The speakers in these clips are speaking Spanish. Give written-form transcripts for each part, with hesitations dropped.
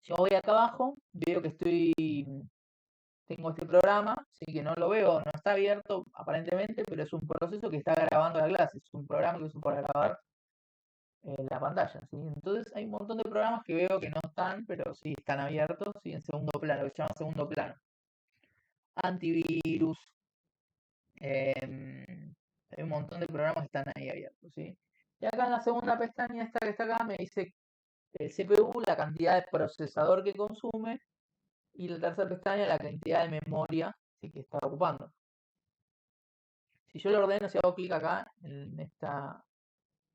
Yo voy acá abajo, veo que tengo este programa, sí que no lo veo, no está abierto aparentemente, pero es un proceso que está grabando la clase, es un programa que uso para grabar la pantalla, ¿sí? Entonces hay un montón de programas que veo que no están, pero sí están abiertos, ¿sí? En segundo plano, que se llama segundo plano. Antivirus, hay un montón de programas que están ahí abiertos, ¿sí? Y acá en la segunda pestaña, esta que está acá, me dice el CPU, la cantidad de procesador que consume, y la tercera pestaña, la cantidad de memoria, ¿sí? Que está ocupando. Si yo lo ordeno, si hago clic acá en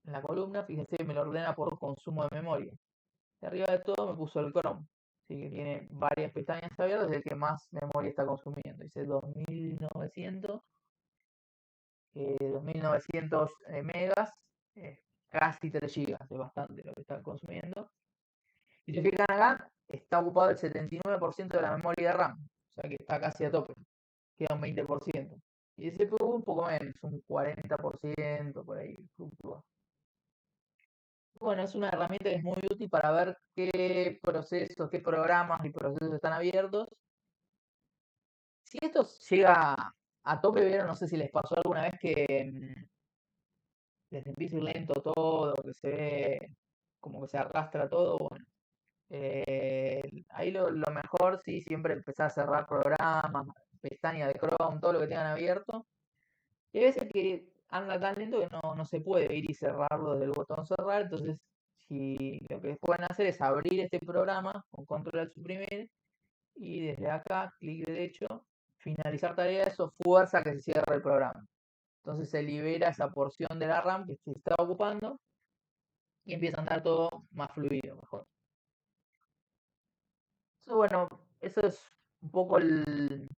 la columna, fíjense que me lo ordena por consumo de memoria. Y arriba de todo me puso el Chrome, ¿sí? Que tiene varias pestañas abiertas, es el que más memoria está consumiendo. Dice 2900 megas, casi 3 gigas, es bastante lo que está consumiendo. Y si fijan acá, está ocupado el 79% de la memoria de RAM, o sea que está casi a tope, queda un 20%. Y el CPU un poco menos, un 40%, por ahí fluctúa. Bueno, es una herramienta que es muy útil para ver qué procesos, qué programas y procesos están abiertos. Si esto llega a tope, vieron, no sé si les pasó alguna vez que les empieza a ir lento todo, que se ve como que se arrastra todo. Bueno, ahí lo mejor, sí, siempre empezar a cerrar programas, pestañas de Chrome, todo lo que tengan abierto. Y hay veces que anda tan lento que no se puede ir y cerrarlo desde el botón cerrar. Entonces, si lo que pueden hacer es abrir este programa con control al suprimir y desde acá, clic derecho, finalizar tarea, eso fuerza que se cierre el programa. Entonces se libera esa porción de la RAM que se está ocupando y empieza a andar todo más fluido, mejor. Eso, bueno, eso es un poco el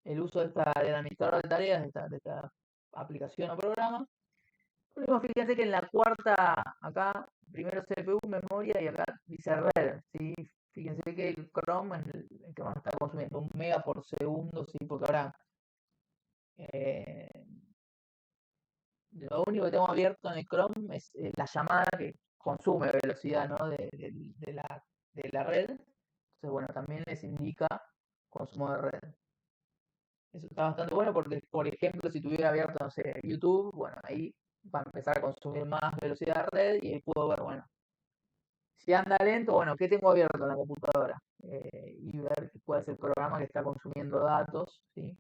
uso del administrador de tareas, de esta aplicación o programa. Luego fíjense que en la cuarta, acá, primero CPU, memoria y acá dice red, ¿sí? Fíjense que el Chrome es el que más está consumiendo, 1 mega por segundo, ¿sí? Porque ahora eh, lo único que tengo abierto en el Chrome es la llamada que consume velocidad, ¿no? De la red. Entonces, bueno, también les indica consumo de red. Eso está bastante bueno porque, por ejemplo, si tuviera abierto, no sé, YouTube, bueno, ahí va a empezar a consumir más velocidad de red y ahí puedo ver, bueno, si anda lento, bueno, ¿qué tengo abierto en la computadora? Y ver cuál es el programa que está consumiendo datos, ¿sí?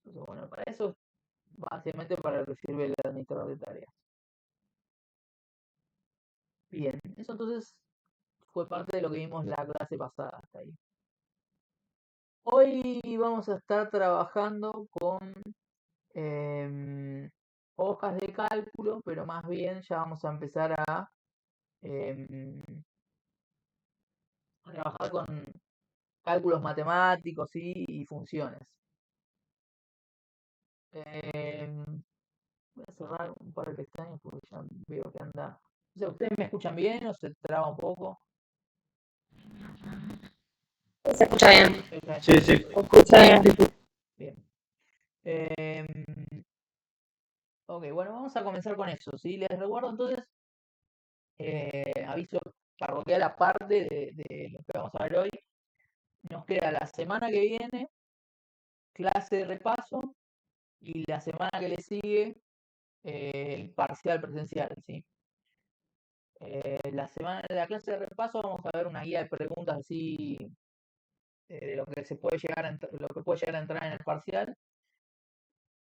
Entonces, bueno, para eso, básicamente para lo que sirve el administrador de tareas. Bien, eso entonces fue parte de lo que vimos la clase pasada hasta ahí. Hoy vamos a estar trabajando con em, hojas de cálculo, pero más bien ya vamos a empezar em, a trabajar con cálculos matemáticos, ¿sí? Y funciones. Em, Voy a cerrar un par de pestañas porque ya veo que anda. O sea, ¿ustedes me escuchan bien o se traba un poco? Se escucha bien. Sí, sí. Se escucha bien. Bien. Em, ok, bueno, vamos a comenzar con eso, ¿sí? Les recuerdo entonces, aviso parroquial aparte de lo que vamos a ver hoy. Nos queda la semana que viene, clase de repaso, y la semana que le sigue, el parcial presencial, ¿sí? La semana de la clase de repaso vamos a ver una guía de preguntas así de lo que se puede llegar lo que puede llegar a entrar en el parcial.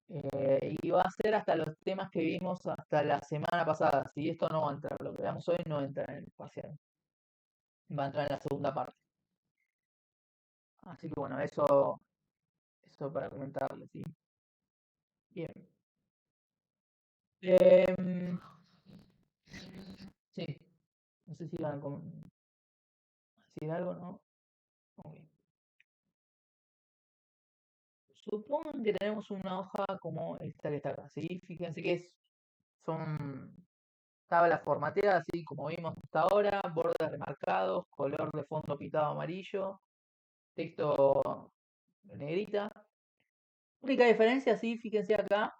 Y va a ser hasta los temas que vimos hasta la semana pasada. Si esto no va a entrar, lo que veamos hoy no entra en el parcial. Va a entrar en la segunda parte. Así que bueno, eso para comentarles, ¿sí? Bien. Em, sí, no sé si van a decir algo, ¿no? Ok. Supongo que tenemos una hoja como esta que está acá, ¿sí? Fíjense que son tablas formateadas, así como vimos hasta ahora, bordes remarcados, color de fondo pintado amarillo, texto en negrita. Única diferencia, sí, fíjense acá,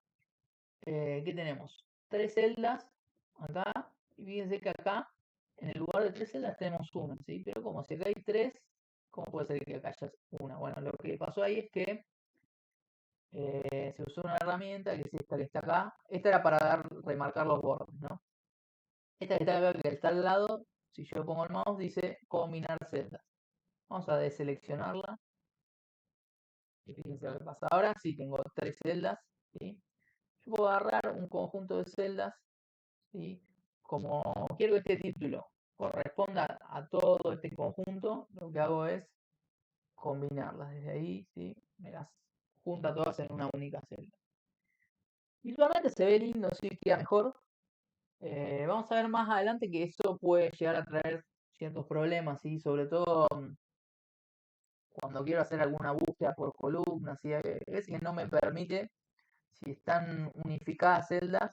que tenemos 3 celdas acá, y fíjense que acá en el lugar de 3 celdas tenemos una, ¿sí? Pero como si acá hay 3, ¿cómo puede ser que acá haya una? Bueno, lo que pasó ahí es que se usó una herramienta que es esta que está acá. Esta era para remarcar los bordes, ¿no? Esta que está acá, que está al lado, si yo pongo el mouse, dice combinar celdas. Vamos a deseleccionarla. Y fíjense lo que pasa. Ahora sí tengo 3 celdas, ¿sí? Yo puedo agarrar un conjunto de celdas, ¿sí? Como quiero que este título corresponda a todo este conjunto, lo que hago es combinarlas desde ahí, ¿sí? Me las junta todas en una única celda. Visualmente se ve lindo, sí, queda mejor. Vamos a ver más adelante que eso puede llegar a traer ciertos problemas, ¿sí? Sobre todo cuando quiero hacer alguna búsqueda por columnas, ¿sí? Es que no me permite, si están unificadas celdas,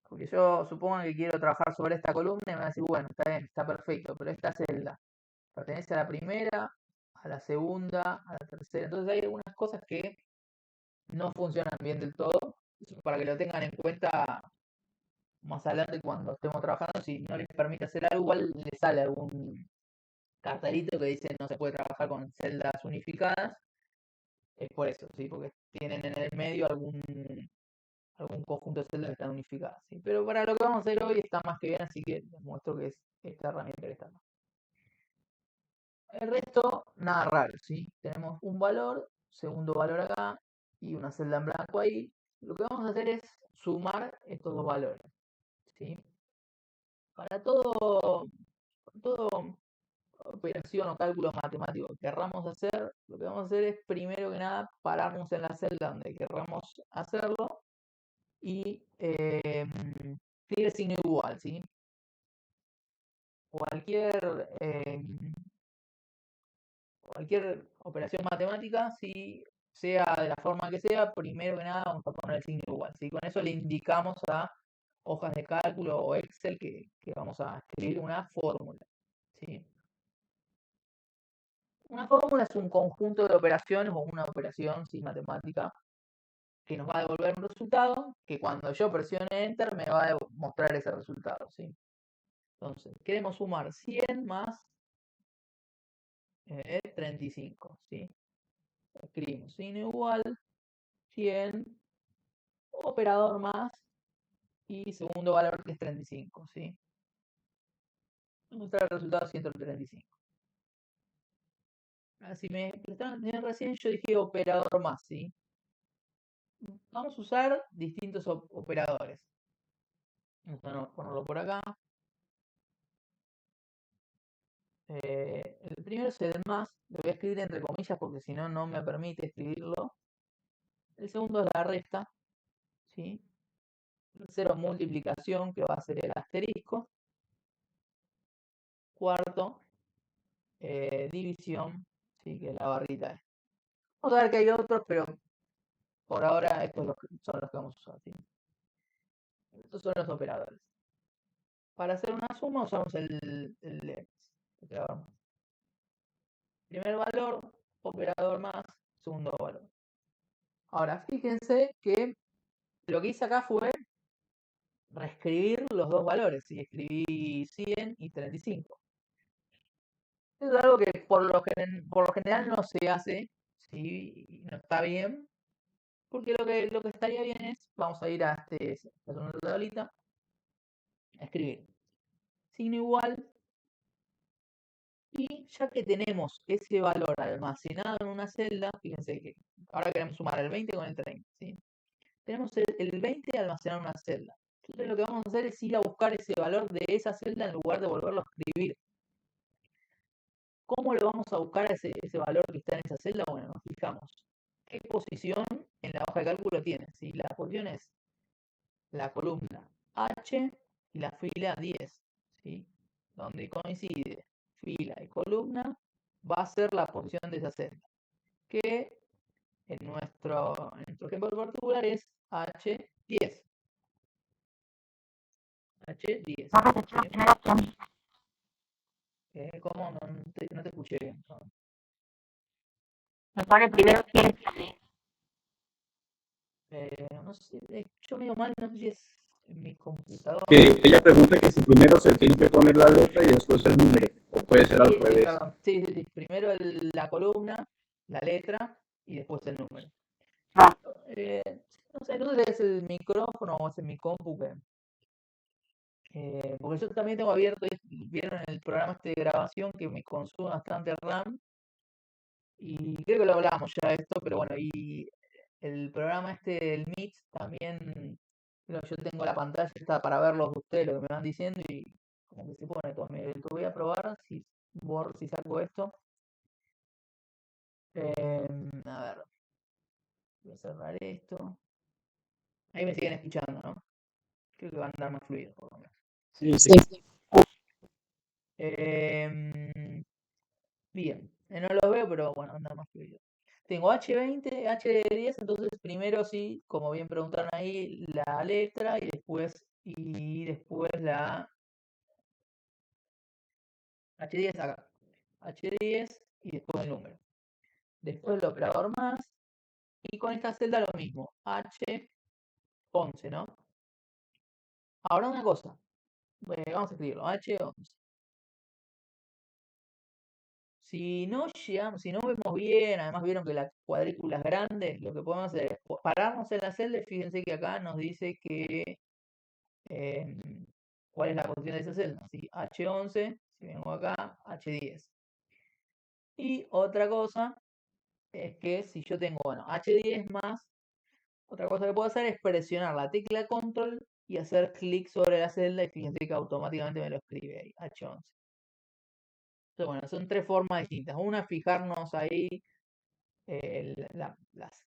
porque yo supongo que quiero trabajar sobre esta columna y me va a decir, bueno, está bien, está perfecto, pero esta celda pertenece a la primera, a la segunda, a la tercera. Entonces hay algunas cosas que no funcionan bien del todo. Eso para que lo tengan en cuenta más adelante cuando estemos trabajando. Si no les permite hacer algo, igual les sale algún cartelito que dice no se puede trabajar con celdas unificadas. Es por eso, ¿sí? Porque tienen en el medio algún conjunto de celdas que están unificadas, ¿sí? Pero para lo que vamos a hacer hoy está más que bien, así que les muestro que es esta herramienta que está acá. El resto, nada raro, ¿sí? Tenemos un valor, segundo valor acá y una celda en blanco ahí. Lo que vamos a hacer es sumar estos dos valores, ¿sí? Para todo operación o cálculo matemático que querramos hacer, lo que vamos a hacer es primero que nada pararnos en la celda donde querramos hacerlo y escribir el signo igual, ¿sí? Cualquier cualquier operación matemática, si sea de la forma que sea, primero que nada vamos a poner el signo igual, ¿sí? Con eso le indicamos a hojas de cálculo o Excel que vamos a escribir una fórmula, ¿sí? Una fórmula es un conjunto de operaciones o una operación, ¿sí? Matemática que nos va a devolver un resultado que cuando yo presione Enter me va a mostrar ese resultado, ¿sí? Entonces, queremos sumar 100 más 35, ¿sí? Escribimos sin igual 100, operador más y segundo valor que es 35, ¿sí? Vamos a mostrar el resultado 135. Ahora, si me prestaron atención recién, yo dije operador más, ¿sí? Vamos a usar distintos operadores. Vamos a ponerlo por acá. El primero es el más, lo voy a escribir entre comillas porque si no, no me permite escribirlo. El segundo es la resta, ¿sí? El tercero, multiplicación, que va a ser el asterisco. Cuarto, división, ¿sí? Que es la barrita. Vamos a ver que hay otros, pero por ahora estos son los que vamos a usar, ¿sí? Estos son los operadores. Para hacer una suma usamos el operador más. Primer valor, operador más, segundo valor. Ahora, fíjense que lo que hice acá fue reescribir los dos valores, y escribí 100 y 35. Eso es algo que por lo general no se hace, ¿sí? Y no está bien, porque lo que estaría bien es, vamos a ir a esta segunda tablita, a escribir signo igual, y ya que tenemos ese valor almacenado en una celda, fíjense que ahora queremos sumar el 20 con el 30, ¿sí? Tenemos el 20 almacenado en una celda. Entonces lo que vamos a hacer es ir a buscar ese valor de esa celda en lugar de volverlo a escribir. ¿Cómo lo vamos a buscar ese valor que está en esa celda? Bueno, nos fijamos qué posición en la hoja de cálculo tiene. ¿Sí? La posición es la columna H y la fila 10. ¿Sí? Donde coincide fila y columna va a ser la posición de esa celda. Que en nuestro ejemplo particular es H10. H10. ¿Sí? ¿Cómo? No te escuché bien. Me pone primero quién sale. No sé, yo medio mal, no sé si es en mi computadora. Que ella pregunta que si primero se tiene que poner la letra y después el número, o puede ser al Sí, revés. perdón. Sí. Primero la columna, la letra y después el número. Ah, Eh, no sé, entonces es el micrófono o es en mi compu porque yo también tengo abierto, vieron el programa este de grabación que me consume bastante RAM y creo que lo hablamos ya de esto, pero bueno, y el programa este del Meet también, yo tengo la pantalla está para verlos de ustedes, lo que me van diciendo y como que se pone todo. Lo voy a probar si saco esto. A ver, voy a cerrar esto. Ahí me siguen escuchando, ¿no? Creo que va a andar más fluido, por lo menos. Sí, sí. sí. Em, Bien, no los veo, pero bueno, anda más fluido. Tengo H20, H10, entonces primero sí, como bien preguntaron ahí, la letra y después la H10 acá. H10 y después el número. Después el operador más y con esta celda lo mismo, H11, ¿no? Ahora una cosa, vamos a escribirlo, H11. Si no llegamos, si no vemos bien, además vieron que la cuadrícula es grande, lo que podemos hacer es pararnos en la celda y fíjense que acá nos dice que cuál es la posición de esa celda. ¿Sí? H11, si vengo acá, H10. Y otra cosa es que si yo tengo, bueno, H10 más, otra cosa que puedo hacer es presionar la tecla control y hacer clic sobre la celda y fíjense que automáticamente me lo escribe ahí, H11. Entonces, bueno, son tres formas distintas. Una, fijarnos ahí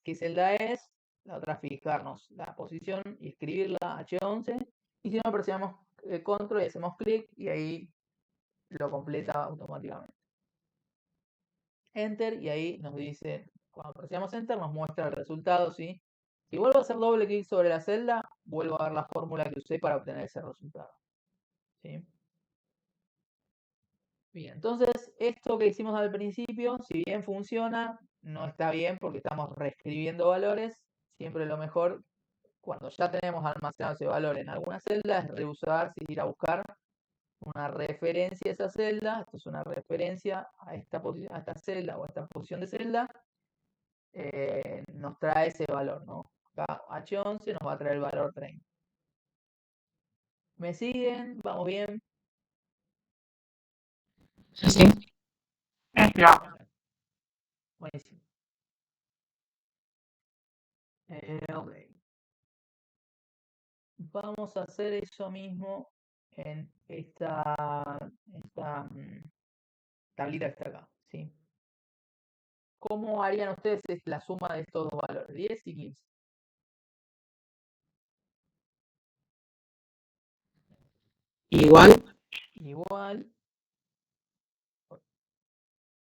qué celda es, la otra fijarnos la posición y escribirla H11 y si no presionamos control y hacemos clic y ahí lo completa automáticamente. Enter y ahí nos dice, cuando presionamos Enter nos muestra el resultado, ¿sí? Si vuelvo a hacer doble clic sobre la celda, vuelvo a ver la fórmula que usé para obtener ese resultado. ¿Sí? Bien, entonces esto que hicimos al principio, si bien funciona, no está bien porque estamos reescribiendo valores. Siempre lo mejor, cuando ya tenemos almacenado ese valor en alguna celda, es reusar, ir a buscar una referencia a esa celda. Esto es una referencia a esta celda o a esta posición de celda. Nos trae ese valor, ¿no? Acá H11 nos va a traer el valor 30. ¿Me siguen? ¿Vamos bien? Sí. Claro. Buenísimo. Ok. Vamos a hacer eso mismo en esta tablita que está acá, ¿sí? ¿Cómo harían ustedes la suma de estos dos valores? 10 y 15. Igual. Igual.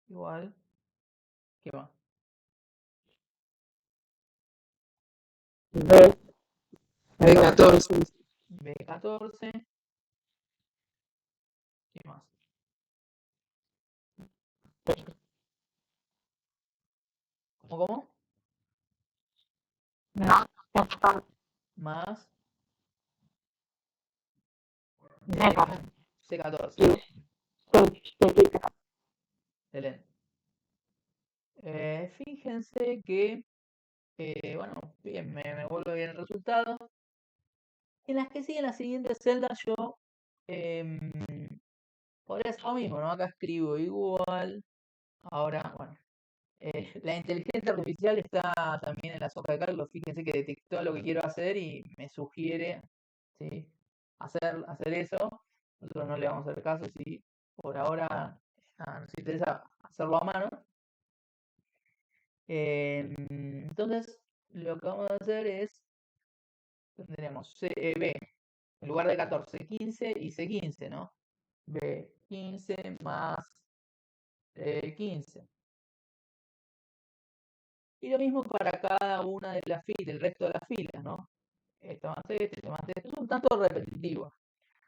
Igual. ¿Qué más? B. B14. B14. ¿Qué más? ¿Cómo? No. Más D14. C14. Sí. Sí. Excelente. Fíjense que, bueno, bien, me vuelve bien el resultado. En las que siguen las siguientes celdas yo em, podría hacer lo mismo, ¿no? Acá escribo igual. Ahora, bueno, la inteligencia artificial está también en la sopa de cálculo. Fíjense que detectó lo que quiero hacer y me sugiere, ¿sí? hacer eso. Nosotros no le vamos a hacer caso si por ahora nos interesa hacerlo a mano. Entonces, lo que vamos a hacer es, tendremos B, en lugar de 14, 15 y C15, ¿no? B15 más 15. Y lo mismo para cada una de las filas, el resto de las filas, ¿no? Esto más esto más esto. Es un tanto repetitivo.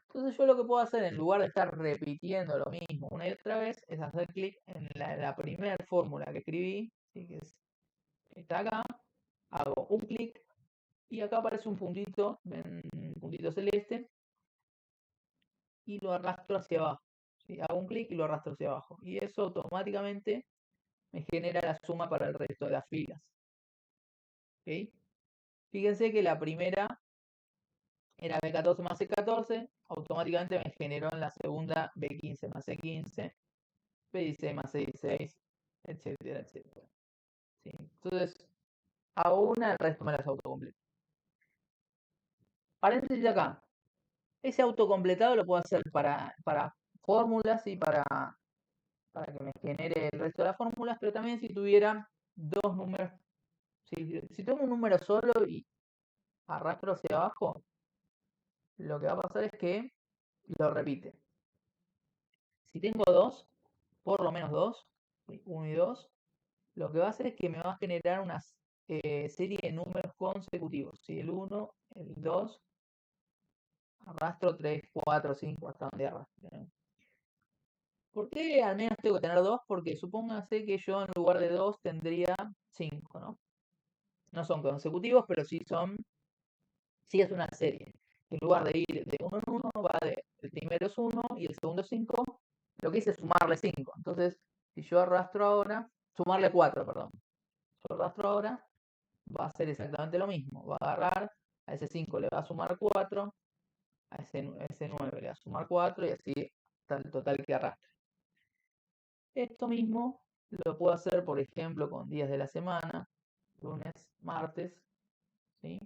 Entonces yo lo que puedo hacer en lugar de estar repitiendo lo mismo una y otra vez es hacer clic en la primera fórmula que escribí, ¿sí? Que está acá, hago un clic y acá aparece un puntito, un puntito celeste, y lo arrastro hacia abajo. ¿Sí? Hago un clic y lo arrastro hacia abajo. Y eso automáticamente me genera la suma para el resto de las filas. ¿Ok? Fíjense que la primera era B14 más C14, automáticamente me generó en la segunda B15 más C15, B16 más C16, etcétera, etcétera. ¿Sí? Entonces, hago una, el resto me las autocompleto. Paréntesis acá. Ese autocompletado lo puedo hacer para fórmulas y para que me genere el resto de las fórmulas, pero también si tuviera dos números. Si tengo un número solo y arrastro hacia abajo, lo que va a pasar es que lo repite. Si tengo dos, por lo menos dos, 1 y 2, lo que va a hacer es que me va a generar una serie de números consecutivos. Si el 1, el 2, arrastro 3, 4, 5, hasta donde arrastre. ¿Por qué al menos tengo que tener 2? Porque supóngase que yo en lugar de 2 tendría 5, ¿no? No son consecutivos, pero sí es una serie. En lugar de ir de 1 en 1, va el primero es 1 y el segundo es 5. Lo que hice es sumarle 5. Entonces, si yo arrastro ahora, sumarle 4, perdón. Yo arrastro ahora, va a ser exactamente lo mismo. Va a agarrar, a ese 5 le va a sumar 4, a ese 9 le va a sumar 4 y así hasta el total que arrastre. Esto mismo lo puedo hacer, por ejemplo, con días de la semana, lunes, martes, ¿sí?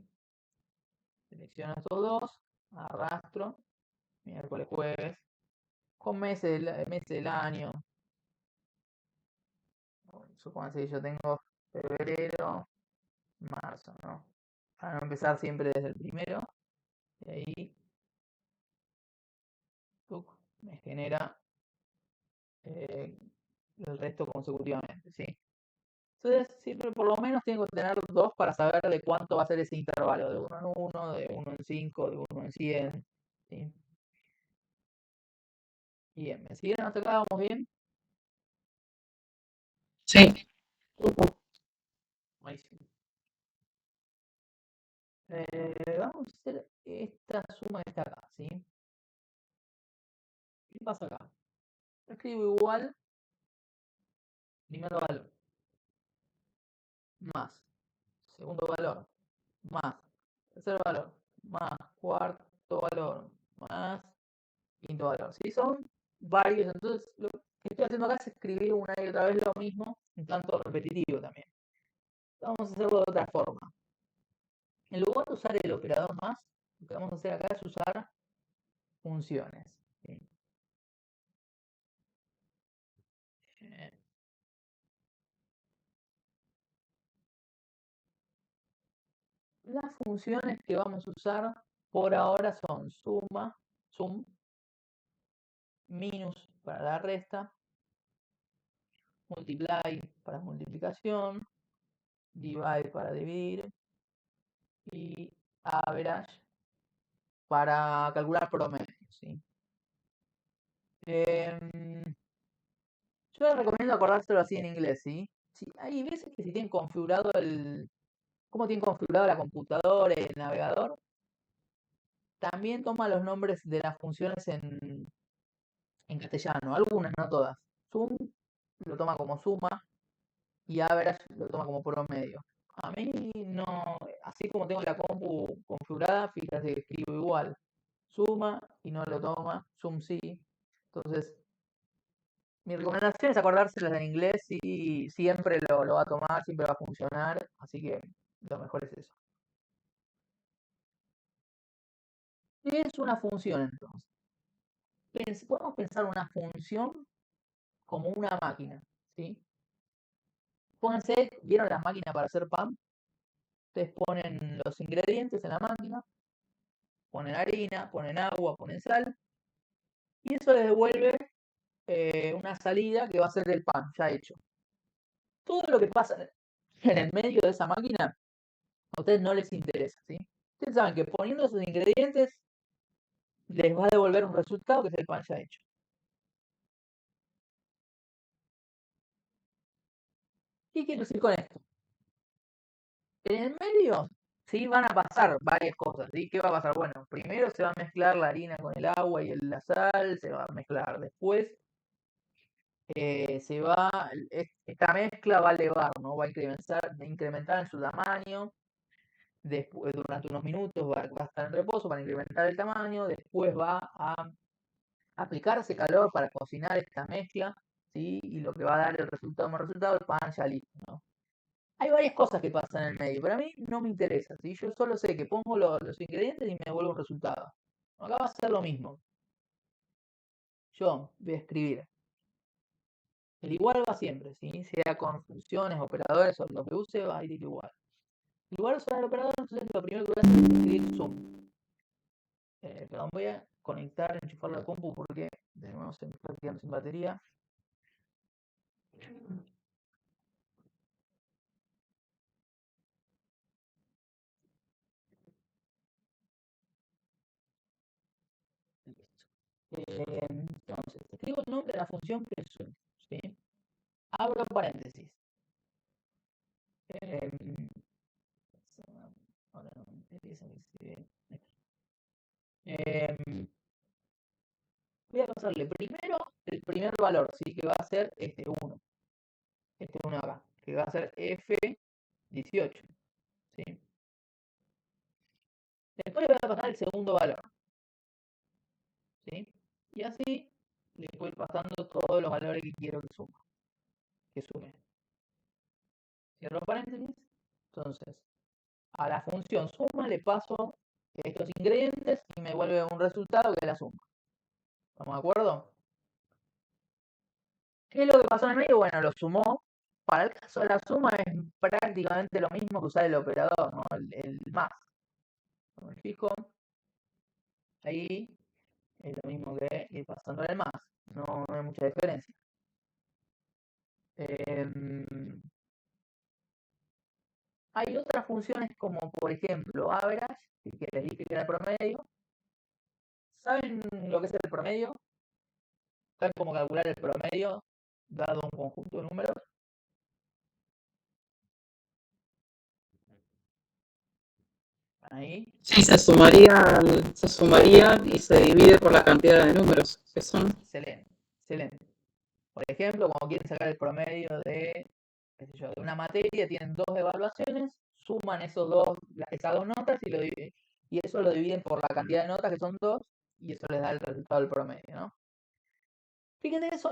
Selecciono estos dos, arrastro, miércoles, jueves, con meses del año. Supónganse que yo tengo febrero, marzo, ¿no? Para no empezar siempre desde el primero, y ahí me genera el resto consecutivamente, ¿sí? Entonces, siempre por lo menos tengo que tener dos para saber de cuánto va a ser ese intervalo, de 1 en 1, de 1 en 5, de 1 en 100, ¿sí? Bien, ¿me siguen hasta acá? ¿Vamos bien? Sí. Buenísimo. Vamos a hacer esta suma que está acá, ¿sí? ¿Qué pasa acá? Escribo igual, primer valor, más, segundo valor, más, tercer valor, más, cuarto valor, más, quinto valor. ¿Sí? Son varios, entonces lo que estoy haciendo acá es escribir una y otra vez lo mismo, un tanto repetitivo también. Vamos a hacerlo de otra forma. En lugar de usar el operador más, lo que vamos a hacer acá es usar funciones. ¿Sí? Las funciones que vamos a usar por ahora son sum, minus para la resta, multiply para multiplicación, divide para dividir y average para calcular promedio. ¿Sí? Yo les recomiendo acordárselo así en inglés, ¿sí? Hay veces que si tienen configurado cómo tienen configurado la computadora y el navegador, también toma los nombres de las funciones en castellano, algunas, no todas. Sum lo toma como suma y average lo toma como promedio. A mí no, así como tengo la compu configurada, fíjate que escribo igual. Suma y no lo toma, sum sí. Entonces, mi recomendación es acordárselas en inglés y siempre lo va a tomar, siempre va a funcionar. Así que lo mejor es eso. ¿Qué es una función entonces? Podemos pensar una función como una máquina, ¿sí? Pónganse, ¿vieron las máquinas para hacer pan? Ustedes ponen los ingredientes en la máquina, ponen harina, ponen agua, ponen sal, y eso les devuelve una salida que va a ser el pan ya hecho. Todo lo que pasa en el medio de esa máquina a ustedes no les interesa, ¿sí? Ustedes saben que poniendo esos ingredientes les va a devolver un resultado que es el pan ya hecho. ¿Qué quiero decir con esto? En el medio sí van a pasar varias cosas, ¿sí? ¿Qué va a pasar? Bueno, primero se va a mezclar la harina con el agua y la sal, se va a mezclar. Después esta mezcla va a elevar, ¿no? Va a incrementar en su tamaño. Después, durante unos minutos va a estar en reposo para incrementar el tamaño. Después va a aplicarse calor para cocinar esta mezcla, ¿sí? Y lo que va a dar el resultado, el pan ya listo, ¿no? Hay varias cosas que pasan en el medio, pero a mí no me interesa, ¿sí? Yo solo sé que pongo los ingredientes y me devuelve un resultado. Acá va a ser lo mismo. Yo voy a escribir. El igual va siempre, ¿sí? Sea con funciones, operadores o lo que use, va a ir igual. Igual usar el operador, entonces lo primero que voy a hacer es escribir zoom. Perdón, voy a conectar, enchufar la compu porque de nuevo se me está quedando sin batería. Entonces, escribo el nombre de la función que es zoom, ¿sí? Abro paréntesis. Ahora no me interesa que voy a pasarle primero el primer valor, ¿sí? Que va a ser este 1. Este 1 acá, que va a ser F18, ¿sí? Después le voy a pasar el segundo valor, ¿sí? Y así le voy pasando todos los valores que quiero que sume. Cierro paréntesis. Entonces, a la función suma le paso estos ingredientes y me vuelve un resultado que es la suma. ¿Estamos de acuerdo? ¿Qué es lo que pasó en el medio? Bueno, lo sumó. Para el caso de la suma es prácticamente lo mismo que usar el operador, ¿no? El más. Me fijo, ahí es lo mismo que ir pasando el más. No hay mucha diferencia. Hay otras funciones como por ejemplo average, que les dije que era el promedio. ¿Saben lo que es el promedio? ¿Saben cómo calcular el promedio dado un conjunto de números? Ahí. Sí, se sumaría y se divide por la cantidad de números que son. Excelente, excelente. Por ejemplo, cuando quieren sacar el promedio de, qué sé yo, de una materia, tienen dos evaluaciones, suman esas dos notas y eso lo dividen por la cantidad de notas que son dos y eso les da el resultado del promedio, ¿no? Fíjense, eso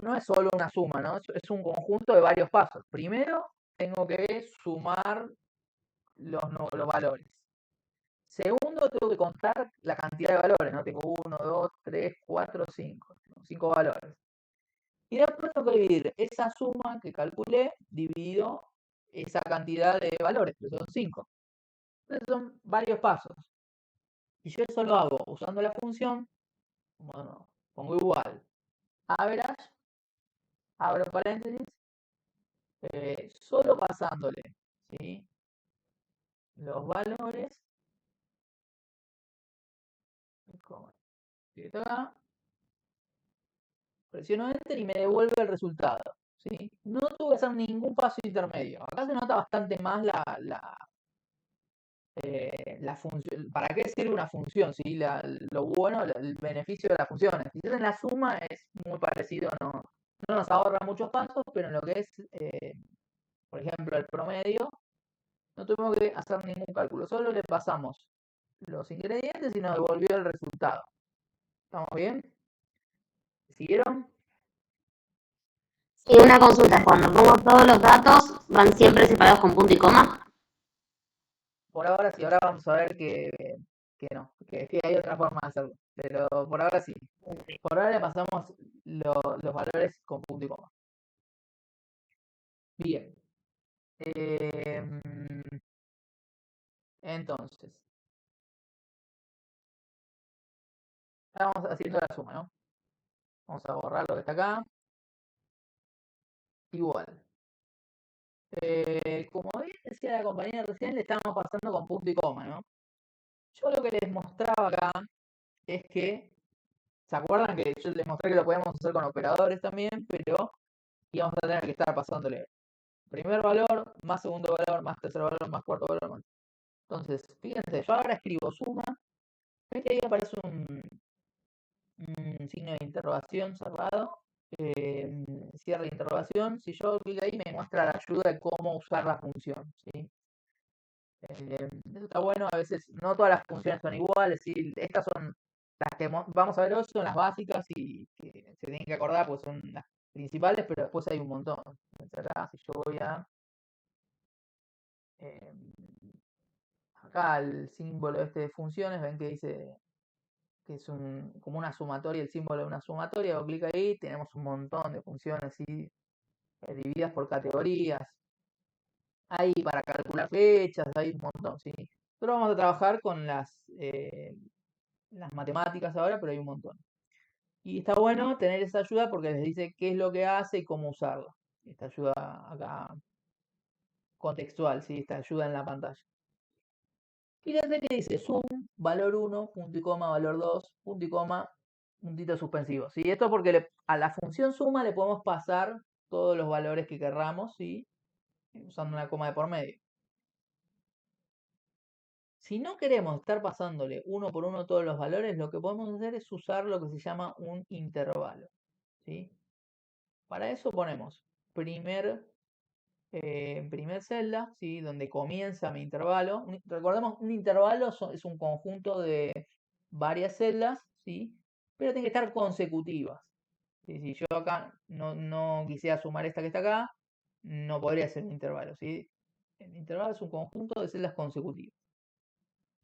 no es solo una suma, ¿no? Es un conjunto de varios pasos. Primero, tengo que sumar los valores. Segundo, tengo que contar la cantidad de valores, ¿no? Tengo 1, 2, 3, 4, 5. 5 valores. Y después tengo que dividir esa suma que calculé dividido esa cantidad de valores, que son 5. Entonces son varios pasos. Y yo eso lo hago usando la función, bueno, pongo igual, average, abro paréntesis, solo pasándole, ¿sí? Los valores, acá, presiono Enter y me devuelve el resultado, ¿sí? No tuve que hacer ningún paso intermedio. Acá se nota bastante más la función. ¿Para qué sirve una función? ¿Sí? Lo bueno, el beneficio de las funciones. Si en la suma es muy parecido, no nos ahorra muchos pasos, pero en lo que es, por ejemplo, el promedio, no tuvimos que hacer ningún cálculo, solo le pasamos los ingredientes y nos devolvió el resultado. ¿Estamos bien? ¿Siguieron? Y una consulta, cuando pongo todos los datos, ¿van siempre separados con punto y coma? Por ahora sí, ahora vamos a ver que no, que hay otra forma de hacerlo. Pero por ahora sí. Por ahora le pasamos los valores con punto y coma. Bien. Entonces, estamos haciendo la suma, ¿no? Vamos a borrar lo que está acá. Igual. Como bien decía la compañera recién, le estamos pasando con punto y coma, ¿no? Yo lo que les mostraba acá es que, ¿se acuerdan que yo les mostré que lo podemos hacer con operadores también? Pero íbamos a tener que estar pasándole primer valor, más segundo valor, más tercer valor, más cuarto valor. Entonces, fíjense, yo ahora escribo suma, ven que ahí aparece un signo de interrogación cerrado, cierre de interrogación. Si yo clic ahí me muestra la ayuda de cómo usar la función, ¿sí? Eso está bueno, a veces no todas las funciones son iguales, ¿sí? Estas son las que vamos a ver hoy, son las básicas y que se tienen que acordar, pues son las principales, pero después hay un montón. Acá, si yo voy a acá al símbolo este de funciones, ven que dice que es como una sumatoria, el símbolo de una sumatoria, o clic ahí, tenemos un montón de funciones, ¿sí? Divididas por categorías. Hay para calcular fechas, hay un montón, ¿sí? Nosotros vamos a trabajar con las matemáticas ahora, pero hay un montón. Y está bueno tener esa ayuda porque les dice qué es lo que hace y cómo usarla. Esta ayuda acá contextual, ¿sí? Esta ayuda en la pantalla. Fíjense que dice sum, valor 1, punto y coma, valor 2, punto y coma, puntito suspensivo. ¿Sí? Esto porque a la función suma le podemos pasar todos los valores que querramos, ¿sí? Usando una coma de por medio. Si no queremos estar pasándole uno por uno todos los valores, lo que podemos hacer es usar lo que se llama un intervalo, ¿sí? Para eso ponemos primer celda, ¿sí? Donde comienza mi intervalo. Recordemos, un intervalo es un conjunto de varias celdas, ¿sí? Pero tiene que estar consecutivas. ¿Sí? Si yo acá no quisiera sumar esta que está acá, no podría ser un intervalo, ¿sí? El intervalo es un conjunto de celdas consecutivas.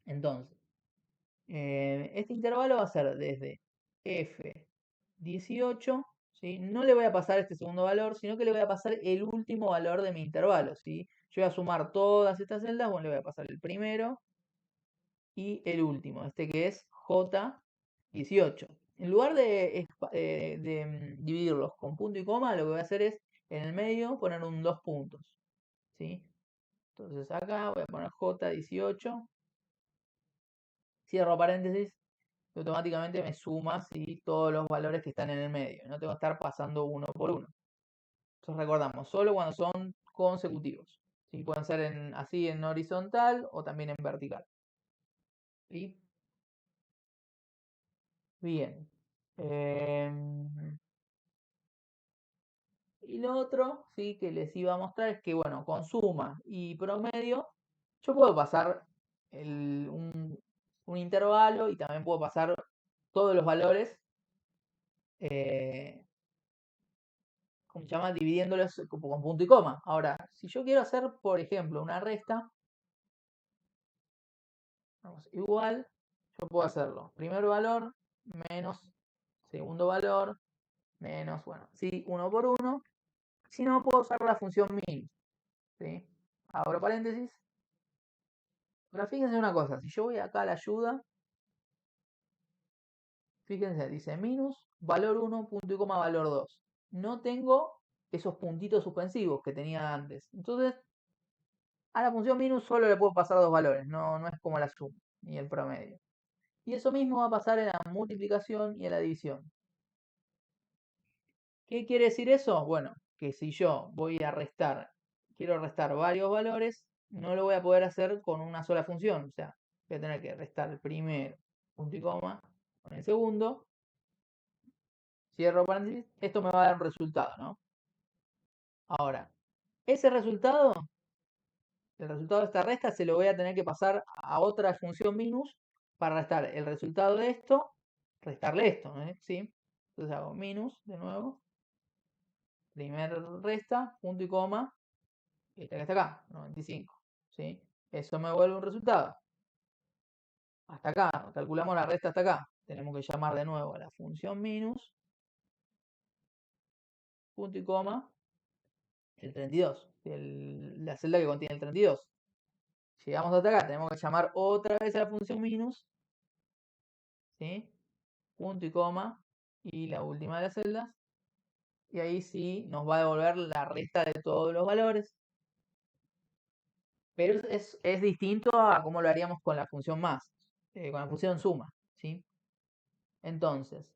Entonces, este intervalo va a ser desde F18, ¿sí? No le voy a pasar este segundo valor, sino que le voy a pasar el último valor de mi intervalo, ¿sí? Yo voy a sumar todas estas celdas, bueno, le voy a pasar el primero y el último, este que es J18. En lugar de dividirlos con punto y coma, lo que voy a hacer es en el medio poner un 2 puntos, ¿sí? Entonces acá voy a poner J18, cierro paréntesis, automáticamente me suma, ¿sí? Todos los valores que están en el medio. No tengo que estar pasando uno por uno. Entonces recordamos, solo cuando son consecutivos. ¿Sí? Pueden ser así en horizontal o también en vertical. ¿Sí? Bien. Y lo otro, ¿sí? Que les iba a mostrar es que, bueno, con suma y promedio, yo puedo pasar un intervalo y también puedo pasar todos los valores, ¿cómo se llama? Dividiéndolos con punto y coma. Ahora, si yo quiero hacer, por ejemplo, una resta, vamos, igual, yo puedo hacerlo. Primer valor menos segundo valor menos, bueno, sí, uno por uno. Si no, puedo usar la función min, ¿sí? Abro paréntesis. Ahora fíjense una cosa, si yo voy acá a la ayuda, fíjense, dice minus, valor 1, punto y coma, valor 2. No tengo esos puntitos suspensivos que tenía antes. Entonces, a la función minus solo le puedo pasar dos valores, no es como la suma ni el promedio. Y eso mismo va a pasar en la multiplicación y en la división. ¿Qué quiere decir eso? Bueno, que si yo quiero restar varios valores, no lo voy a poder hacer con una sola función. O sea, voy a tener que restar el primero, punto y coma, con el segundo, cierro paréntesis, esto me va a dar un resultado, ¿no? Ahora, ese resultado, el resultado de esta resta, se lo voy a tener que pasar a otra función minus para restar el resultado de esto, restarle esto, ¿sí? Entonces hago minus de nuevo, primer resta, punto y coma, esta que está acá, 95, ¿sí? Eso me vuelve un resultado. Hasta acá, calculamos la resta hasta acá. Tenemos que llamar de nuevo a la función minus, punto y coma, el 32, la celda que contiene el 32. Llegamos hasta acá, tenemos que llamar otra vez a la función minus, ¿sí? Punto y coma, y la última de las celdas. Y ahí sí nos va a devolver la resta de todos los valores. Pero es distinto a cómo lo haríamos con la función más, con la función suma, ¿sí? Entonces,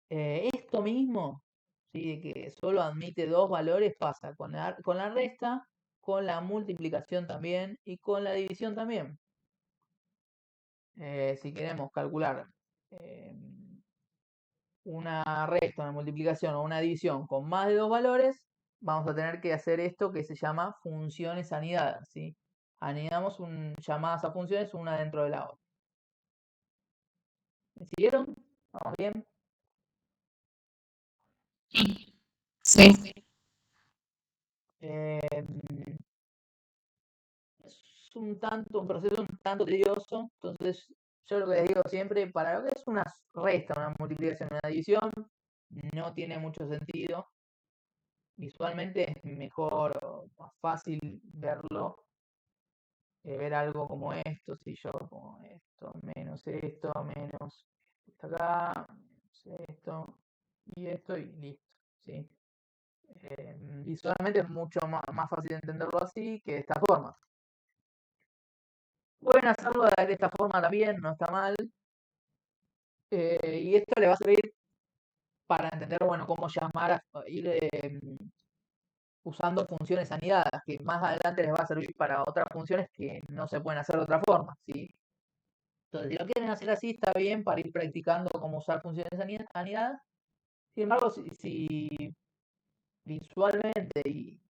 esto mismo, ¿sí? De que solo admite dos valores, pasa con la resta, con la multiplicación también y con la división también. Si queremos calcular una resta, una multiplicación o una división con más de dos valores, vamos a tener que hacer esto que se llama funciones anidadas, ¿sí? Anidamos llamadas a funciones una dentro de la otra. ¿Me siguieron? ¿Vamos bien? Sí. Es un proceso un tanto tedioso, entonces yo lo que les digo siempre, para lo que es una resta, una multiplicación, una división, no tiene mucho sentido. Visualmente es mejor o más fácil verlo, ver algo como esto, si yo como esto, menos esto acá, menos esto y listo, ¿sí? Visualmente es mucho más fácil entenderlo así que de esta forma. Pueden hacerlo de esta forma también, no está mal. Y esto le va a servir para entender, bueno, cómo ir usando funciones anidadas, que más adelante les va a servir para otras funciones que no se pueden hacer de otra forma, ¿sí? Entonces, si lo quieren hacer así, está bien para ir practicando cómo usar funciones anidadas. Sin embargo, si visualmente y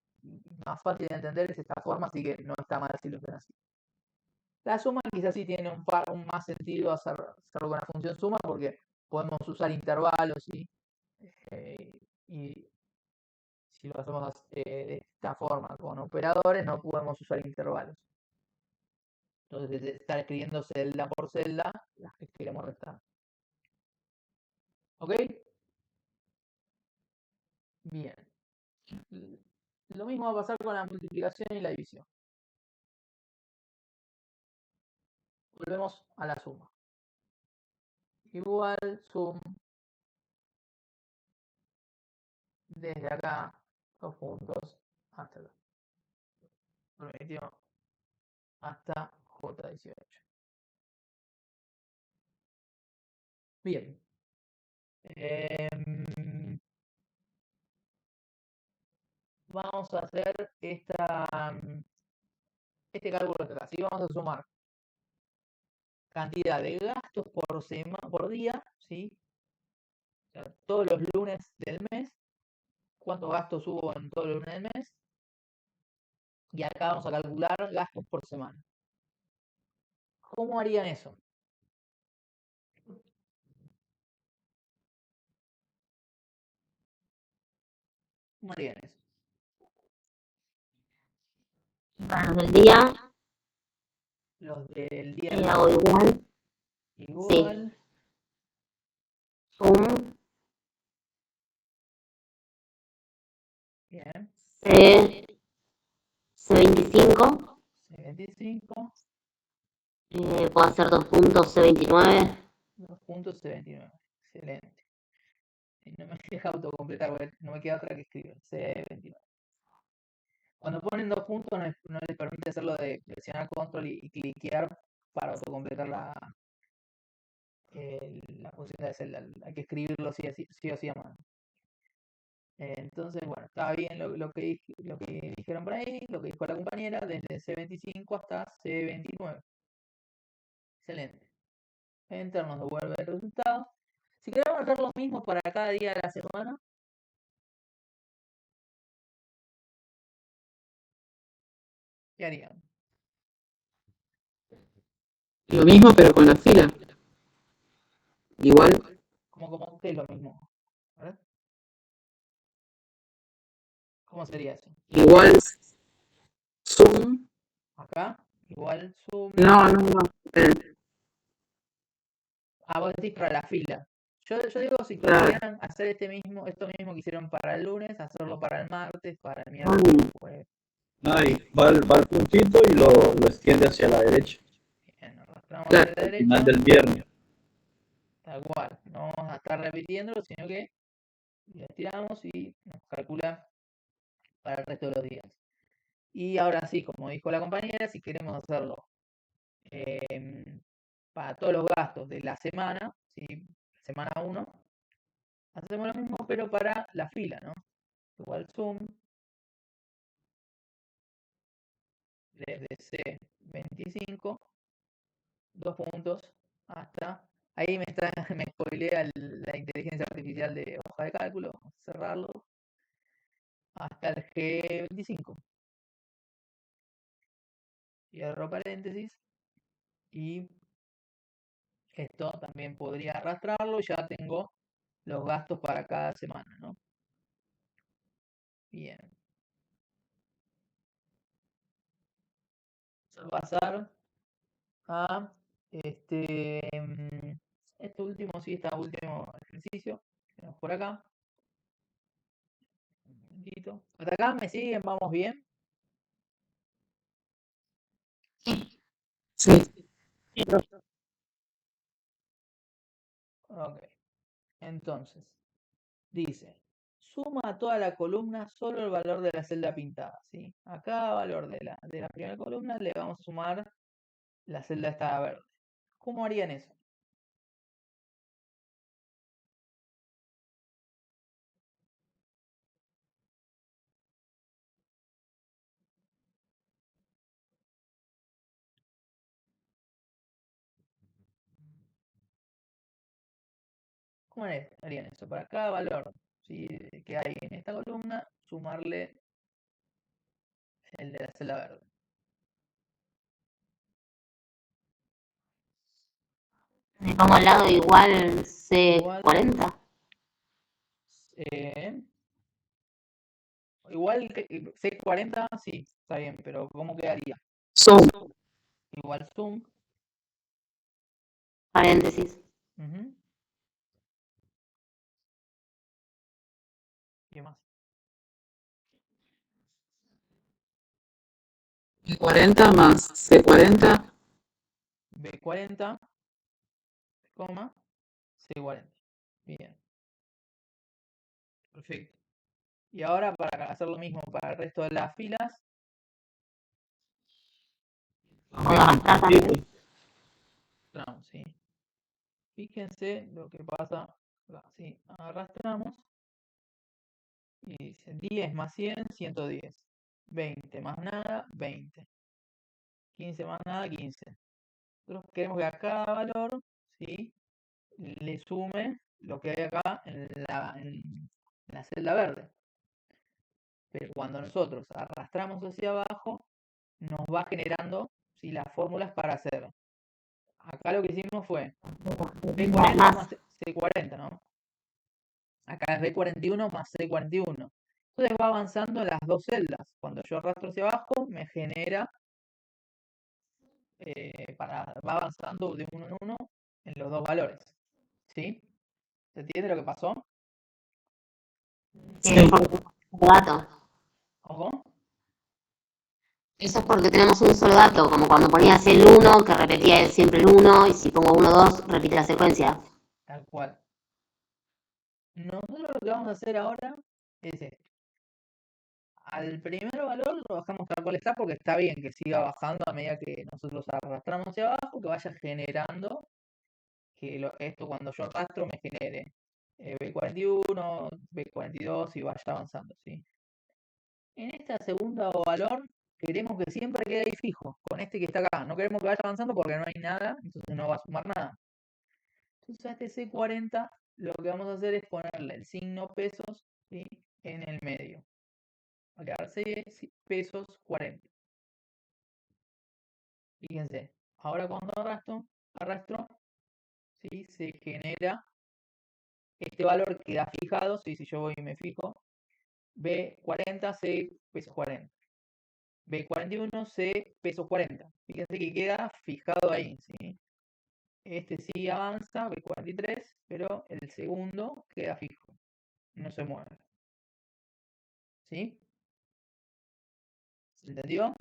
más fácil de entender es esta forma, así que no está mal si lo hacen así. La suma quizás sí tiene un más sentido hacerlo con una función suma porque podemos usar intervalos, ¿sí? Y si lo hacemos de esta forma con operadores no podemos usar intervalos. Entonces estar escribiendo celda por celda las que queremos restar. ¿Ok? Bien. Lo mismo va a pasar con la multiplicación y la división. Volvemos a la suma. Igual sum desde acá, dos puntos, hasta acá. Permitió hasta J18. Bien. Vamos a hacer este cálculo de acá. ¿Sí? Vamos a sumar cantidad de gastos por día, ¿sí? O sea, todos los lunes del mes, cuántos gastos hubo en todos los lunes del mes, y acá vamos a calcular gastos por semana. ¿Cómo harían eso? ¿Cómo harían eso? Para los del día, Los del día hago igual. igual. Sum Bien. C25. C25. Puedo hacer 2 puntos C29. 2 puntos C29. Excelente. No me deja autocompletar, no me queda otra que escribir. C29. Cuando ponen 2 puntos no les permite hacerlo de presionar control y cliquear para autocompletar la función de celda. Hay que escribirlo sí o sí a mano. Entonces, bueno, estaba bien lo que dijeron por ahí, lo que dijo la compañera, desde C25 hasta C29. Excelente. Enter nos devuelve el resultado. Si queremos hacer lo mismo para cada día de la semana, ¿qué harían? Lo mismo, pero con la fila. Igual. ¿Cómo que es lo mismo? A ver. ¿Cómo sería eso? Igual sum. Acá, igual sum. No. Vos decís para la fila. Yo digo si Claro. quisieran hacer esto mismo que hicieron para el lunes, hacerlo para el martes, para el miércoles, jueves. Ahí va el puntito y lo extiende hacia la derecha. Bien, arrastramos Claro. hacia la Al derecha. final del viernes. Tal cual. No vamos a estar repitiéndolo, sino que lo estiramos y nos calcula para el resto de los días. Y ahora sí, como dijo la compañera, si queremos hacerlo para todos los gastos de la semana, ¿sí? Semana 1, hacemos lo mismo, pero para la fila, ¿no? Igual sum desde C25, 2 puntos, hasta... Ahí me spoilea la inteligencia artificial de hoja de cálculo. Vamos a cerrarlo. Hasta el G25. Cierro paréntesis. Y esto también podría arrastrarlo. Ya tengo los gastos para cada semana, ¿no? Bien. Vamos a pasar a este último ejercicio. Tenemos por acá. Un momentito. ¿Hasta acá me siguen? ¿Vamos bien? Sí. Ok. Entonces, dice, suma a toda la columna solo el valor de la celda pintada, ¿sí? A cada valor de la primera columna le vamos a sumar la celda esta verde. ¿Cómo harían eso? ¿Cómo harían eso? Para cada valor, ¿sí?, que hay en esta columna, sumarle el de la celda verde. Le pongo al lado igual Igual, C40. igual que C40, sí, está bien, pero ¿cómo quedaría? Zoom. Igual zoom. Paréntesis. Ujú. ¿Qué más? B40 más C40. B40, coma, C40. Bien, perfecto. Y ahora para hacer lo mismo para el resto de las filas, Puedo arrastrar también. arrastramos, ¿sí? Fíjense lo que pasa acá, ¿sí? Arrastramos y dice 10 más 100, 110. 20 más nada, 20. 15 más nada, 15. Nosotros queremos que a cada valor, ¿sí?, le sume lo que hay acá en la celda verde. Pero cuando nosotros arrastramos hacia abajo, nos va generando, ¿sí?, las fórmulas para hacer. Acá lo que hicimos fue B40 más C40, ¿no? Acá es B41 más C41. Entonces va avanzando en las dos celdas. Cuando yo arrastro hacia abajo, me genera, va avanzando de uno en uno en los dos valores. ¿Sí? ¿Se entiende lo que pasó? Sí, porque tenemos un solo dato. ¿Ojo? Eso es porque tenemos un solo dato, como cuando ponías el 1, que repetía siempre el 1, y si pongo 1, 2, repite la secuencia. Tal cual. Nosotros lo que vamos a hacer ahora es esto. Al primer valor lo bajamos tal cual está porque está bien que siga bajando a medida que nosotros arrastramos hacia abajo, que vaya generando, que esto cuando yo arrastro me genere B41, B42 y vaya avanzando, ¿sí? En esta segunda valor queremos que siempre quede ahí fijo, con este que está acá. No queremos que vaya avanzando porque no hay nada, entonces no va a sumar nada. Entonces a este C40 lo que vamos a hacer es ponerle el signo pesos, ¿sí?, en el medio. Va a quedar C pesos 40. Fíjense, ahora cuando arrastro, ¿sí?, se genera este valor que queda fijado, ¿sí? Si yo voy y me fijo, B40, C pesos 40. B41, C pesos 40. Fíjense que queda fijado ahí, ¿sí? Este sí avanza, B43, pero el segundo queda fijo, no se mueve. ¿Sí? ¿Se entendió?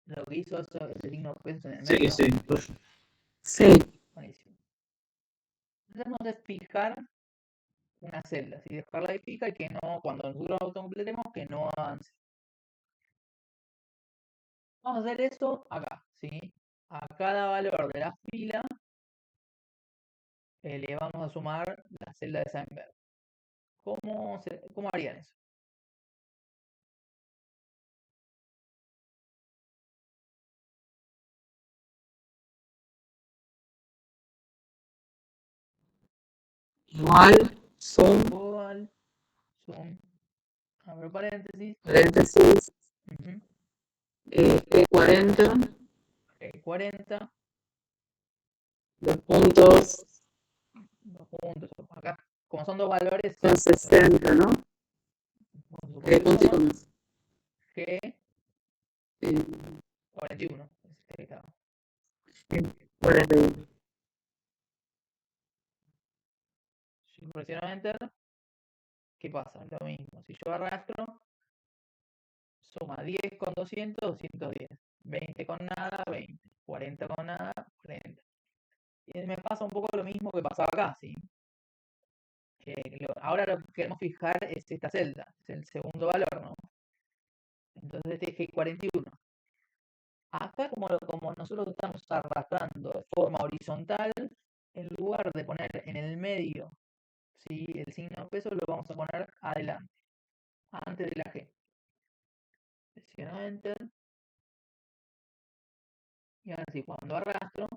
Lo que hizo eso, el signo pesos en el Sí, medio. sí. Sí. Buenísimo. Tratamos de fijar una celda, ¿sí? Dejarla ahí fija y que no, cuando nosotros autocompletemos, que no avance. Vamos a hacer eso acá, ¿sí? A cada valor de la fila le vamos a sumar la celda de Seinberg. ¿Cómo harían eso? igual, zoom, igual, zoom, abro paréntesis, paréntesis, ujú, P40, 40, los puntos dos puntos, acá, como son dos valores, son 60, ¿no? Punto y coma. G, Eh, 41. Claro. 41. Si presiono Enter, ¿qué pasa? Lo mismo. Si yo arrastro, suma 10 con 200, 210. 20 con nada, 20. 40 con nada, 40. Y me pasa un poco lo mismo que pasaba acá, ¿sí? Ahora lo que queremos fijar es esta celda, es el segundo valor, ¿no? Entonces este es G41. Acá, como nosotros estamos arrastrando de forma horizontal, en lugar de poner en el medio, ¿sí?, el signo peso, lo vamos a poner adelante, antes de la G. Presiono Enter. Y ahora sí, cuando arrastro,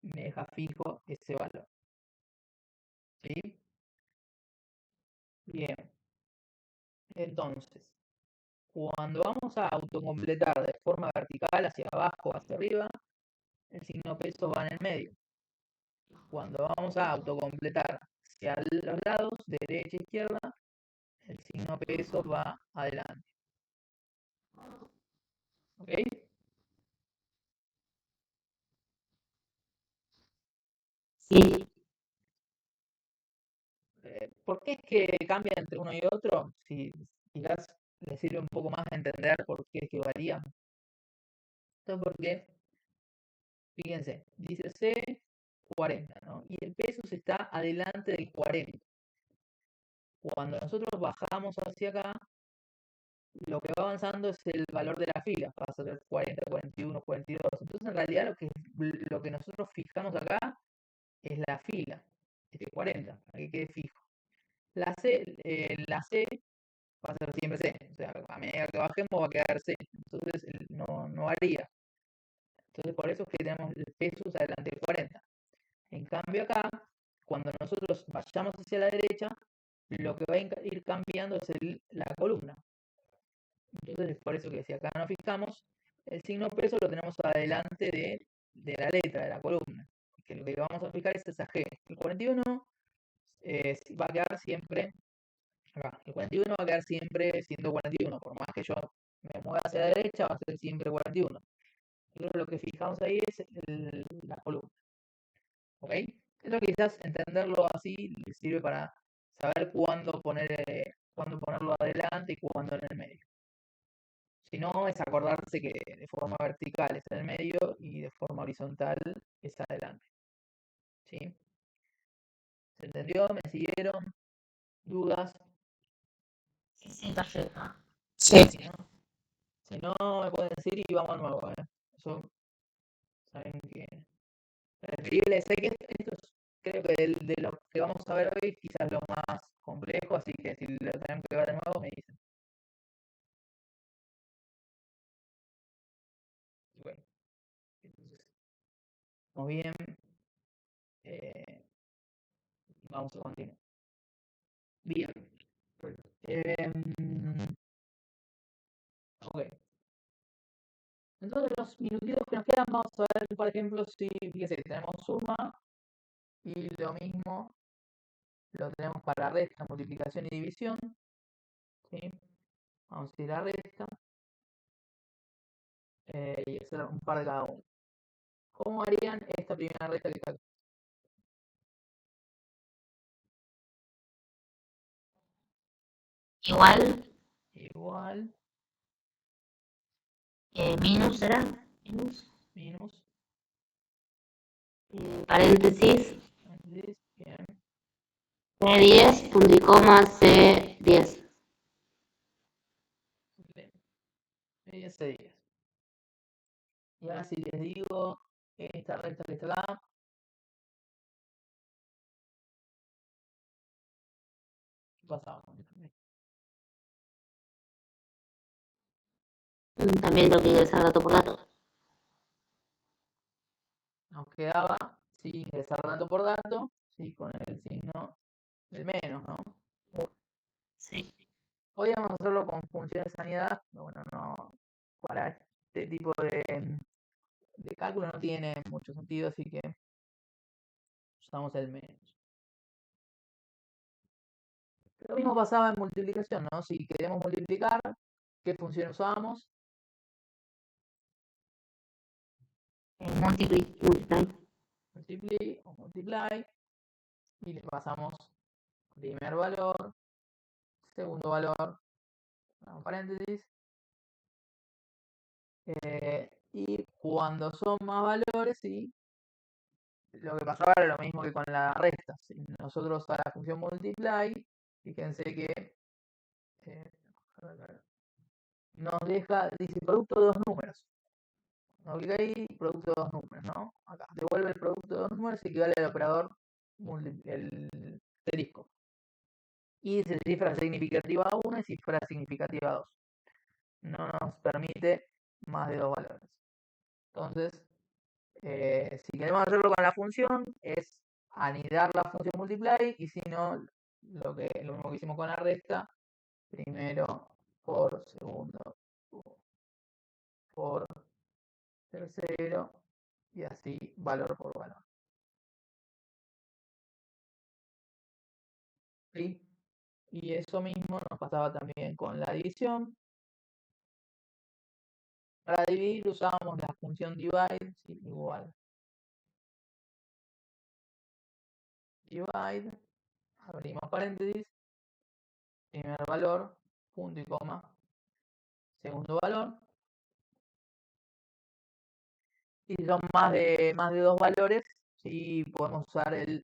me deja fijo ese valor. ¿Sí? Bien. Entonces, cuando vamos a autocompletar de forma vertical, hacia abajo, hacia arriba, el signo peso va en el medio. Cuando vamos a autocompletar hacia los lados, derecha e izquierda, el signo peso va adelante. ¿Ok? Sí, ¿Por qué es que cambia entre uno y otro? Si quizás les sirve un poco más entender por qué es que varía. Esto es porque, fíjense, dice C40, ¿no? Y el peso se está adelante del 40. Cuando nosotros bajamos hacia acá, lo que va avanzando es el valor de la fila, pasa a ser 40, 41, 42. Entonces, en realidad, lo que nosotros fijamos acá es la fila, este 40, para que quede fijo. La C va a ser siempre C, o sea, a medida que bajemos va a quedar C, entonces no varía. Entonces, por eso es que tenemos el peso adelante del 40. En cambio, acá, cuando nosotros vayamos hacia la derecha, lo que va a ir cambiando es la columna. Entonces, por eso que si acá nos fijamos, el signo peso lo tenemos adelante de la letra, de la columna. Que lo que vamos a fijar es esa G. El 41 va a quedar siempre acá. El 41 va a quedar siempre siendo 41. Por más que yo me mueva hacia la derecha, va a ser siempre 41. Nosotros lo que fijamos ahí es la columna. ¿Ok? Eso quizás entenderlo así les sirve para saber cuándo ponerlo adelante y cuándo en el medio. Si no, es acordarse que de forma vertical está en el medio y de forma horizontal está adelante. ¿Sí? ¿Se entendió? ¿Me siguieron? ¿Dudas? sí, perfecto. Sí. Si no, me pueden decir y vamos a nuevo. Eso, saben que preferible. Sé que esto es, creo que de lo que vamos a ver hoy, quizás lo más complejo, así que si lo tenemos que ver de nuevo, me dicen. Bueno, entonces, muy bien. Eh, vamos a continuar. Bien. Ok. Entonces, los minutitos que nos quedan, vamos a ver, por ejemplo, si, fíjese, tenemos suma y lo mismo lo tenemos para resta, multiplicación y división. ¿Sí? Vamos a ir a resta y hacer un par de cada uno. ¿Cómo harían esta primera resta que está acá? Igual, Igual, minus será, minus, paréntesis, bien, C10, punto y coma, C10. bien, 10 días. Y ahora si les digo esta recta que está acá, ¿qué pasaba? También tengo que ingresar dato por dato. Nos quedaba, si ingresar dato por dato, ¿sí? Con el signo del menos, ¿no? Sí. Podríamos hacerlo con función de sanidad, pero bueno, no, para este tipo de cálculo no tiene mucho sentido, así que usamos el menos. Lo mismo pasaba en multiplicación, ¿no? Si queremos multiplicar, ¿qué función usamos? Multiply. Multiply o multiply, y le pasamos primer valor, segundo valor, paréntesis, y cuando son más valores, ¿sí? Lo que pasaba era lo mismo que con la resta. Si nosotros a la función multiply, fíjense que nos deja, dice producto de dos números. No clic ahí, producto de dos números, ¿no? Acá, devuelve el producto de dos números, equivale al operador el asterisco. Y dice cifra significativa 1 y cifra significativa 2. No nos permite más de dos valores. Entonces, si queremos hacerlo con la función, es anidar la función multiply, y si no, lo mismo que hicimos con la resta, primero por segundo por tercero, y así valor por valor. ¿Sí? Y eso mismo nos pasaba también con la división. Para dividir usábamos la función divide, ¿sí? Igual divide, abrimos paréntesis, primer valor, punto y coma, segundo valor. Si son más de dos valores, sí podemos usar el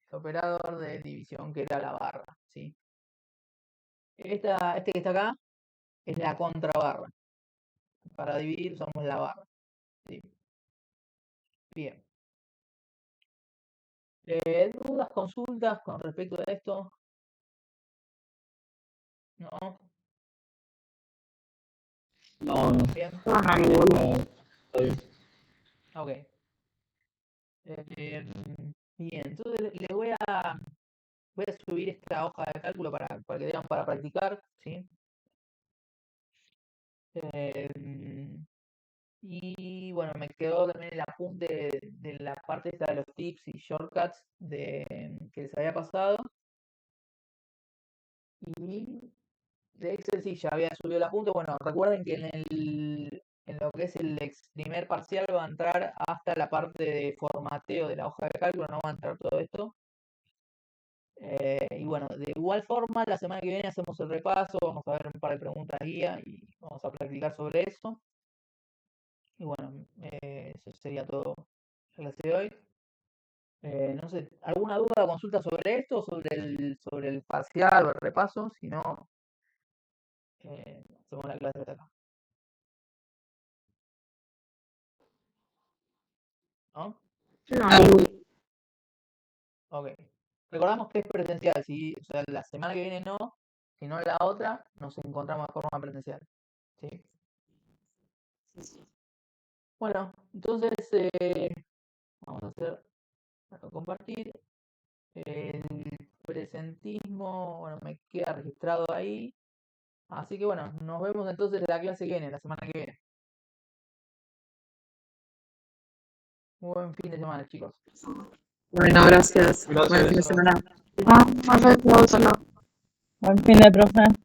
operador de división, que era la barra, ¿sí? Este que está acá es la contrabarra. Para dividir usamos la barra, ¿sí? Bien. ¿Dudas, consultas con respecto a esto? ¿No? No, Bien. Ajá, ninguno. está bien. Ok. Bien, entonces le voy a subir esta hoja de cálculo para que vean, para practicar, ¿sí? Y bueno, me quedó también el apunte de la parte esta de los tips y shortcuts que les había pasado. Y de Excel sí, ya había subido el apunte. Bueno, recuerden que en lo que es el primer parcial va a entrar hasta la parte de formateo de la hoja de cálculo, no va a entrar todo esto. Y bueno, de igual forma, la semana que viene hacemos el repaso, vamos a ver un par de preguntas guía y vamos a practicar sobre eso. Y bueno, eso sería todo la clase de hoy. No sé, ¿alguna duda o consulta sobre esto, sobre el parcial o el repaso? Si no, hacemos la clase de acá. ¿No? No, ninguno. Ok. Recordamos que es presencial, ¿sí? O sea, la semana que viene no, si no la otra, nos encontramos de forma presencial. ¿Sí? Bueno, entonces vamos a hacer, para compartir. El presentismo, bueno, me queda registrado ahí. Así que bueno, nos vemos entonces en la clase que viene, la semana que viene. Buen fin de semana, chicos. Bueno, gracias. Gracias. Buen fin de semana. No, no sé, no. Buen fin de profe.